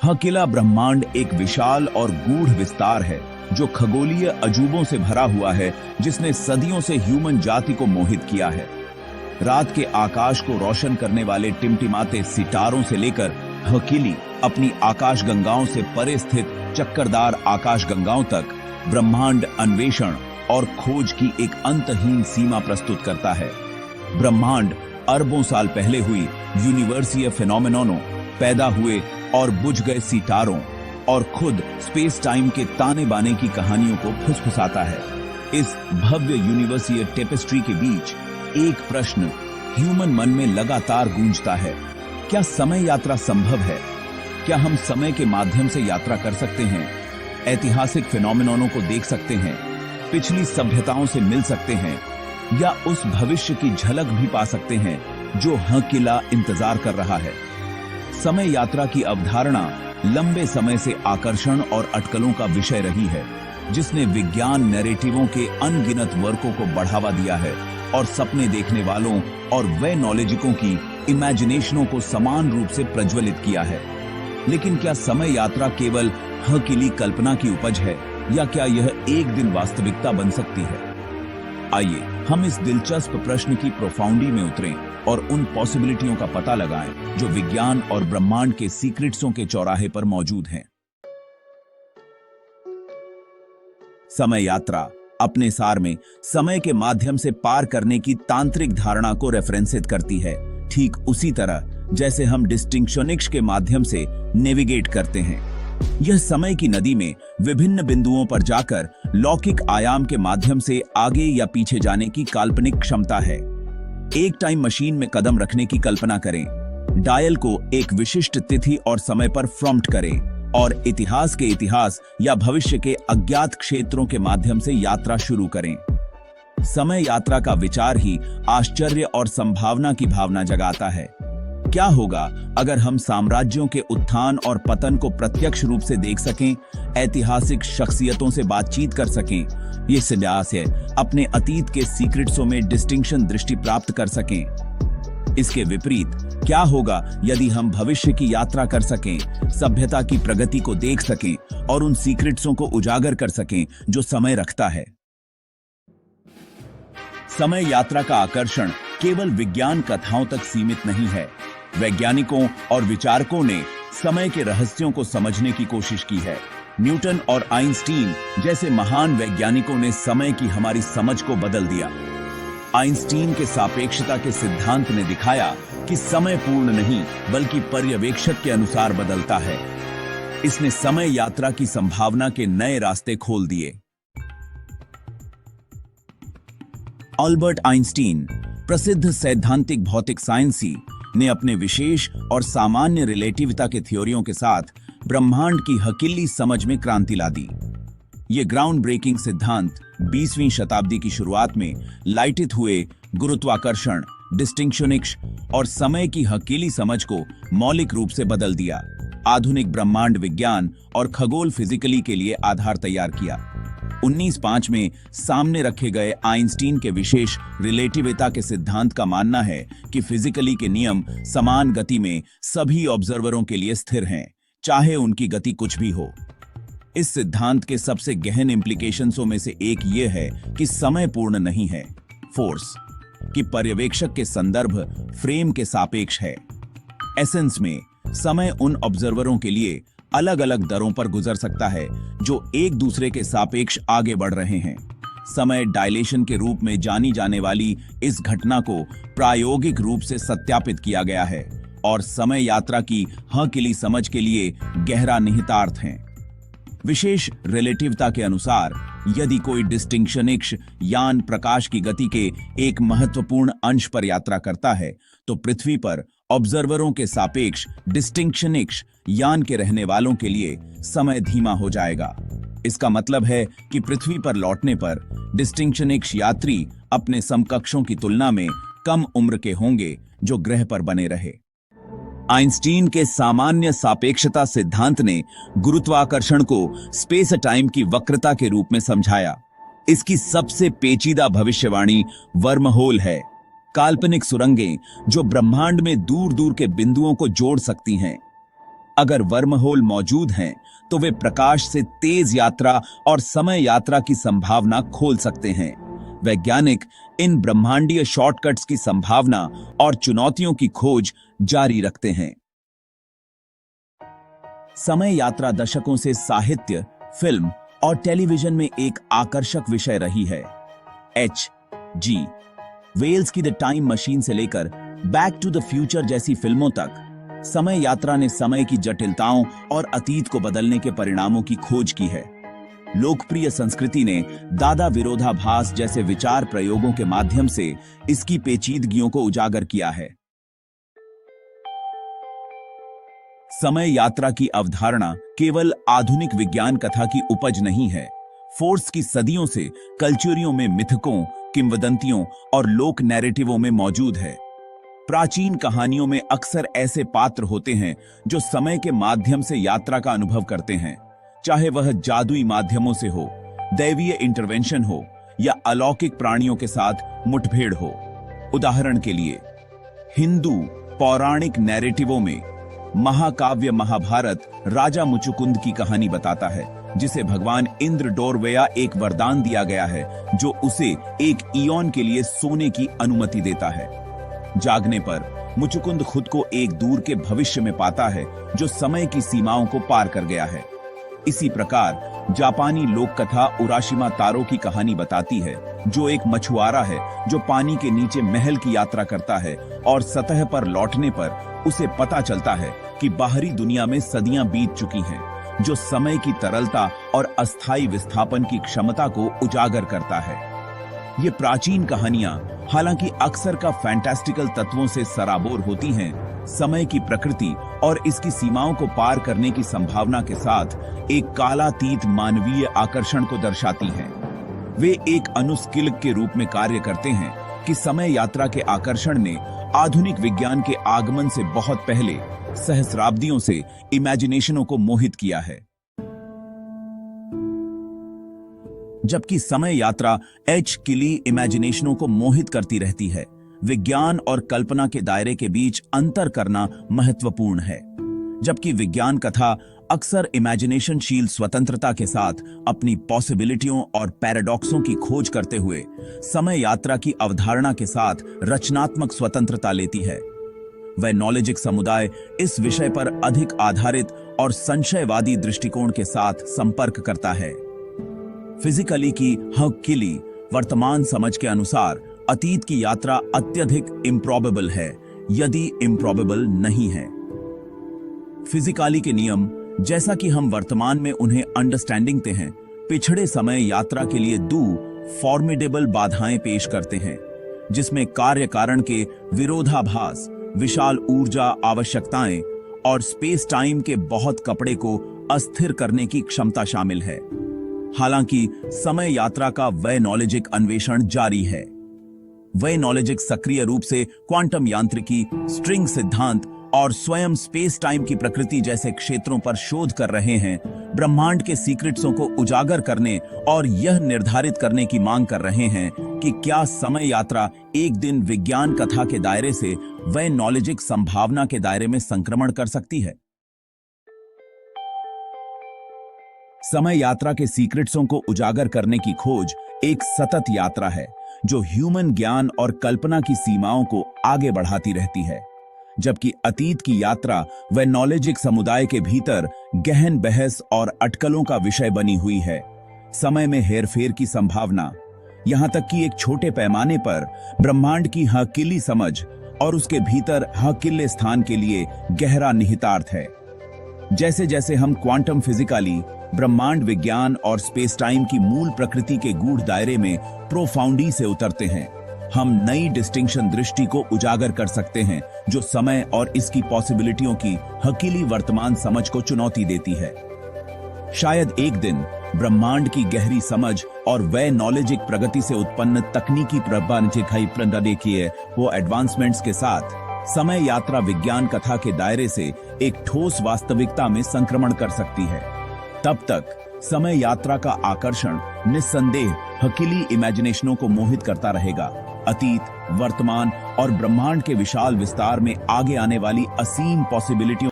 हकीला ब्रह्मांड एक विशाल और गूढ़ विस्तार है जो खगोलीय अजूबों से भरा हुआ है, जिसने सदियों से ह्यूमन जाति को मोहित किया है। रात के आकाश को रोशन करने वाले टिमटिमाते सितारों से लेकर हकीली अपनी आकाश गंगाओं से परे स्थित चक्करदार आकाश गंगाओं तक ब्रह्मांड अन्वेषण और खोज की एक अंतहीन सीमा प्रस्तुत करता है। ब्रह्मांड अरबों साल पहले हुई यूनिवर्सीय फिनोमेनों, पैदा हुए और बुझ गए सितारों और खुद स्पेस टाइम के ताने बाने की कहानियों को फुसफुसाता है। इस भव्य यूनिवर्सीय टेपेस्ट्री के बीच एक प्रश्न ह्यूमन मन में लगातार गूंजता है। क्या समय यात्रा संभव है? क्या हम समय के माध्यम से यात्रा कर सकते हैं? ऐतिहासिक फिनोमेनों को देख सकते हैं, पिछली सभ्यताओं से मिल सकते हैं, या उस भविष्य की झलक भी पा सकते हैं जो हकीला इंतजार कर रहा है। समय यात्रा की अवधारणा लंबे समय से आकर्षण और अटकलों का विषय रही है, जिसने विज्ञान नैरेटिवों के अनगिनत वर्कों को बढ़ावा दिया है और सपने देखने वालों और वे नॉलेजिकों की इमेजिनेशनों को समान रूप से प्रज्वलित किया है। लेकिन क्या समय यात्रा केवल हकीली कल्पना की उपज है, या क्या यह एक दिन वास्तविकता बन सकती है? आइए हम इस दिलचस्प प्रश्न की प्रोफाउंडी में उतरें और उन पॉसिबिलिटियों का पता लगाएं जो विज्ञान और ब्रह्मांड के सीक्रेट्सों के चौराहे पर मौजूद हैं। समय यात्रा अपने सार में समय के माध्यम से पार करने की तांत्रिक धारणा को रेफरेंसित करती है, ठीक उसी तरह जैसे हम डिस्टिंक्शनिक्स के माध्यम से नेविगेट करते हैं। यह समय की नदी में विभिन्न बिंदुओं पर जाकर लौकिक आयाम के माध्यम से आगे या पीछे जाने की काल्पनिक क्षमता है। एक टाइम मशीन में कदम रखने की कल्पना करें, डायल को एक विशिष्ट तिथि और समय पर प्रॉम्प्ट करें और इतिहास के इतिहास या भविष्य के अज्ञात क्षेत्रों के माध्यम से यात्रा शुरू करें। समय यात्रा का विचार ही आश्चर्य और संभावना की भावना जगाता है। क्या होगा अगर हम साम्राज्यों के उत्थान और पतन को प्रत्यक्ष रूप से देख सकें, ऐतिहासिक शख्सियतों से बातचीत कर सकें, ये सिद्धांत है अपने अतीत के सीक्रेट्सों में डिस्टिंक्शन दृष्टि प्राप्त कर सकें। इसके विपरीत क्या होगा यदि हम भविष्य की यात्रा कर सकें, सभ्यता की प्रगति को देख सकें और उन सीक्रेट्सों को उजागर कर सकें जो समय रखता है? समय यात्रा का आकर्षण केवल विज्ञान कथाओं तक सीमित नहीं है। वैज्ञानिकों और विचारकों ने समय के रहस्यों को समझने की कोशिश की है। न्यूटन और आइंस्टीन जैसे महान वैज्ञानिकों ने समय की हमारी समझ को बदल दिया। आइंस्टीन के सापेक्षता के सिद्धांत ने दिखाया कि समय पूर्ण नहीं बल्कि पर्यवेक्षक के अनुसार बदलता है। इसने समय यात्रा की संभावना के नए रास्ते खोल दिए। अल्बर्ट आइंस्टीन, प्रसिद्ध सैद्धांतिक भौतिक साइंसी, ने अपने विशेष और सामान्य रिलेटिविता के थ्योरियों के साथ ब्रह्मांड की हकीली समझ में क्रांति ला दी। ये ग्राउंड ब्रेकिंग सिद्धांत 20वीं शताब्दी की शुरुआत में लाइटित हुए गुरुत्वाकर्षण, डिस्टिंक्शनिक्स और समय की हकीली समझ को मौलिक रूप से बदल दिया। आधुनिक ब्रह्मांड विज्ञान और खगोल फिजिकली के लिए आधार तैयार किया। 1905 में सामने रखे गए आइंस्टीन के विशेष रिलेटिविता के सिद्धांत का मानना है कि फिजिकली के नियम समान गति में सभी ऑब्जर्वरों के लिए स्थिर हैं, चाहे उनकी गति कुछ भी हो। इस सिद्धांत के सबसे गहन इम्प्लीकेशंसों में से एक ये है कि समय पूर्ण नहीं है, फोर्स कि पर्यवेक्षक के संदर्भ फ्रेम के सापेक्ष है। एसेंस में समय उन ऑब्जर्वरों के लिए अलग अलग दरों पर गुजर सकता है जो एक दूसरे के सापेक्ष आगे बढ़ रहे हैं। समय डायलेशन के रूप में जानी जाने वाली इस घटना को प्रायोगिक रूप से सत्यापित किया गया है और समय यात्रा की हकीली समझ के लिए गहरा निहितार्थ हैं। विशेष रिलेटिविता के अनुसार यदि कोई डिस्टिंक्शनिक्स यान प्रकाश की गति के एक महत्वपूर्ण अंश पर यात्रा करता है तो पृथ्वी पर ऑब्जर्वरों के सापेक्ष डिस्टिंक्शनिक्स यान के रहने वालों के लिए समय धीमा हो जाएगा। इसका मतलब है कि पृथ्वी पर लौटने पर डिस्टिंक्शनिक्स यात्री अपने समकक्षों की तुलना में कम उम्र के होंगे जो ग्रह पर बने रहे। आइंस्टीन के सामान्य सापेक्षता सिद्धांत ने गुरुत्वाकर्षण को स्पेस टाइम की वक्रता के रूप में समझाया। इसकी सबसे पेचीदा भविष्यवाणी वर्महोल है, काल्पनिक सुरंगें जो ब्रह्मांड में दूर दूर के बिंदुओं को जोड़ सकती हैं। अगर वर्महोल मौजूद हैं, तो वे प्रकाश से तेज यात्रा और समय यात्रा की संभावना खोल सकते हैं। वैज्ञानिक इन ब्रह्मांडीय शॉर्टकट्स की संभावना और चुनौतियों की खोज जारी रखते हैं। समय यात्रा दशकों से साहित्य, फिल्म और टेलीविजन में एक आकर्षक विषय रही है। H.G. वेल्स की द टाइम मशीन से लेकर बैक टू द फ्यूचर जैसी फिल्मों तक समय यात्रा ने समय की जटिलताओं और अतीत को बदलने के परिणामों की खोज की है। लोकप्रिय संस्कृति ने दादा विरोधाभास जैसे विचार प्रयोगों के माध्यम से इसकी पेचीदगियों को उजागर किया है। समय यात्रा की अवधारणा केवल आधुनिक विज्ञान कथा की उपज नहीं है। फोर्स की सदियों से कल्चरियों में मिथकों, किंवदंतियों और लोक नैरेटिवों में मौजूद है। प्राचीन कहानियों में अक्सर ऐसे पात्र होते हैं जो समय के माध्यम से यात्रा का अनुभव करते हैं, चाहे वह जादुई माध्यमों से हो, दैवीय इंटरवेंशन हो या अलौकिक प्राणियों के साथ मुठभेड़ हो। उदाहरण के लिए, हिंदू पौराणिक नैरेटिवों में महाकाव्य महाभारत राजा मुचुकुंद की कहानी बताता है, जिसे भगवान इंद्र डोरवेया एक वरदान दिया गया है जो उसे एक ईयॉन के लिए सोने की अनुमति देता है। जागने पर मुचुकुंद खुद को एक दूर के भविष्य में पाता है जो समय की सीमाओं को पार कर गया है। इसी प्रकार जापानी लोक कथा उराशिमा तारो की कहानी बताती है, जो एक मछुआरा है जो पानी के नीचे महल की यात्रा करता है और सतह पर लौटने पर उसे पता चलता है कि बाहरी दुनिया में सदियां बीत चुकी हैं, जो समय की तरलता और अस्थायी विस्थापन की क्षमता को उजागर करता है। ये प्राचीन कहानियां हालांकि अक्सर का फैंटास्टिकल तत्वों से सराबोर होती हैं, समय की प्रकृति और इसकी सीमाओं को पार करने की संभावना के साथ एक कालातीत मानवीय आकर्षण को दर्शाती हैं। वे एक अनुस्किलक के रूप में कार्य करते हैं कि समय यात्रा के आकर्षण ने आधुनिक विज्ञान के आगमन से बहुत पहले सहस्राब्दियों से इमेजिनेशनों को मोहित किया है। जबकि समय यात्रा H.G. इमेजिनेशनों को मोहित करती रहती है, विज्ञान और कल्पना के दायरे के बीच अंतर करना महत्वपूर्ण है। जबकि विज्ञान कथा अक्सर इमेजिनेशनशील स्वतंत्रता के साथ अपनी पॉसिबिलिटियों और पैराडॉक्सों की खोज करते हुए समय यात्रा की अवधारणा के साथ रचनात्मक स्वतंत्रता लेती है। वह नॉलेजिक समुदाय इस विषय पर अधिक आधारित और संशयवादी दृष्टिकोण के साथ संपर्क करता है। फिजिकली की हकीली वर्तमान समझ के अनुसार अतीत की यात्रा अत्यधिक इम्प्रॉबेबल है, यदि इम्प्रॉबेबल नहीं है। फिजिकली के नियम, जैसा कि हम वर्तमान में उन्हें अंडरस्टैंडिंग ते हैं, पिछड़े समय यात्रा के लिए दो फॉर्मिडेबल बाधाएं पेश करते हैं, जिसमें कार्य कारण के विरोधाभास, विशाल ऊर्जा आवश्यकताएं और स्पेस टाइम के बहुत कपड़े को अस्थिर करने की क्षमता शामिल है। हालांकि समय यात्रा का वैनॉलेजिक अन्वेषण जारी है। वैनॉलेजिक सक्रिय रूप से क्वांटम यांत्रिकी, स्ट्रिंग सिद्धांत और स्वयं स्पेस टाइम की प्रकृति जैसे क्षेत्रों पर शोध कर रहे हैं, ब्रह्मांड के सीक्रेट्सों को उजागर करने और यह निर्धारित करने की मांग कर रहे हैं कि क्या समय यात्रा एक दिन विज्ञान कथा के दायरे से वैनॉलेजिक संभावना के दायरे में संक्रमण कर सकती है। समय यात्रा के सीक्रेट्सों को उजागर करने की खोज एक सतत यात्रा है जो ह्यूमन ज्ञान और कल्पना की सीमाओं को आगे बढ़ाती रहती है। जबकि अतीत की यात्रा व नॉलेजिक समुदाय के भीतर गहन बहस और अटकलों का विषय बनी हुई है। समय में हेरफेर की संभावना, यहां तक कि एक छोटे पैमाने पर ब्रह्मांड की हकीली समझ और उसके भीतर हकीले स्थान के लिए गहरा निहितार्थ है। जैसे जैसे हम क्वांटम फिजिकली, ब्रह्मांड विज्ञान और स्पेस टाइम की मूल प्रकृति के गूढ़ दायरे में प्रोफाउंडी से उतरते हैं, हम नई डिस्टिंक्शन दृष्टि को उजागर कर सकते हैं जो समय और इसकी पॉसिबिलिटियों की हकीली वर्तमान समझ को चुनौती देती है। शायद एक दिन ब्रह्मांड की गहरी समझ और वह नॉलेजिक प्रगति से उत्पन्न तकनीकी वो एडवांसमेंट्स के साथ समय यात्रा विज्ञान कथा के दायरे से एक ठोस वास्तविकता में संक्रमण कर सकती है। तब तक समय यात्रा का आकर्षण निस्संदेह हकीली इमेजिनेशनों को मोहित करता रहेगा। अतीत, वर्तमान और ब्रह्मांड के विशाल विस्तार में आगे आने वाली असीम पॉसिबिलिटियों